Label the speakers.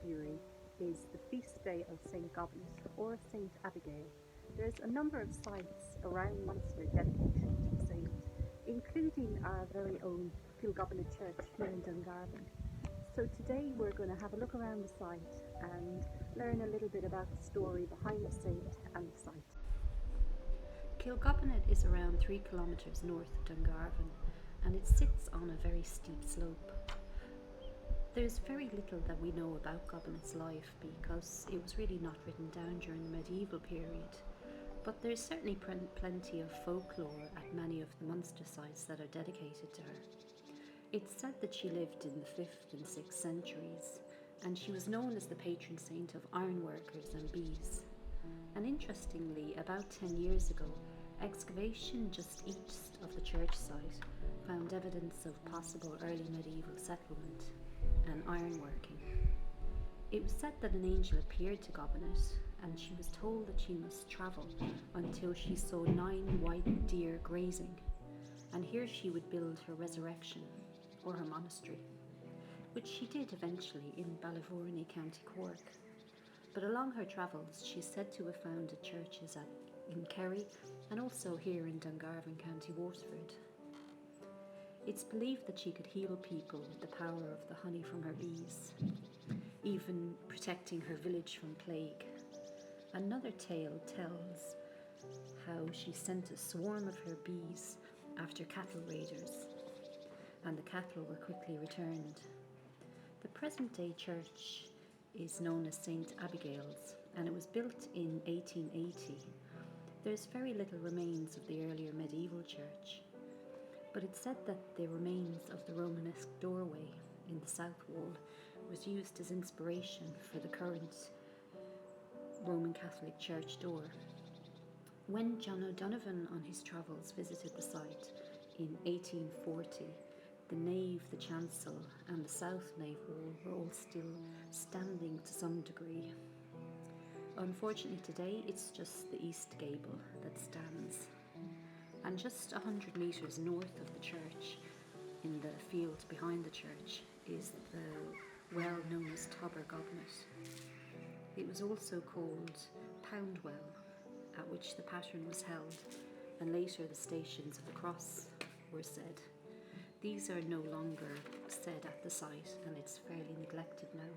Speaker 1: February is the feast day of Saint Gobnait or Saint Abigail. There's a number of sites around Munster dedicated to the saint, including our very own Kilgobnet Church here in Dungarvan. So today we're going to have a look around the site and learn a little bit about the story behind the saint and the site.
Speaker 2: Kilgobnet is around 3 kilometres north of Dungarvan, and it sits on a very steep slope. There's very little that we know about Gobnait's life because it was really not written down during the medieval period, but there's certainly plenty of folklore at many of the Munster sites that are dedicated to her. It's said that she lived in the 5th and 6th centuries, and she was known as the patron saint of ironworkers and bees. And interestingly, about 10 years ago, excavation just east of the church site found evidence of possible early medieval settlement and ironworking. It was said that an angel appeared to Gobnait, and she was told that she must travel until she saw 9 white deer grazing, and here she would build her resurrection, or her monastery, which she did eventually in Ballyvourney, County Cork. But along her travels, she's said to have founded churches in Kerry and also here in Dungarvan, County Waterford. It's believed that she could heal people with the power of the honey from her bees, even protecting her village from plague. Another tale tells how she sent a swarm of her bees after cattle raiders, and the cattle were quickly returned. The present-day church is known as Saint Abigail's, and it was built in 1880. There's very little remains of the earlier medieval church, but it's said that the remains of the Romanesque doorway in the south wall was used as inspiration for the current Roman Catholic church door. When John O'Donovan on his travels visited the site in 1840, the nave, the chancel and the south nave wall were all still standing to some degree. Unfortunately today it's just the east gable that stands. And just 100 metres north of the church, in the field behind the church, is the well known as Tobber Gobnait. It was also called Poundwell, at which the pattern was held, and later the Stations of the Cross were said. These are no longer said at the site, and it's fairly neglected now.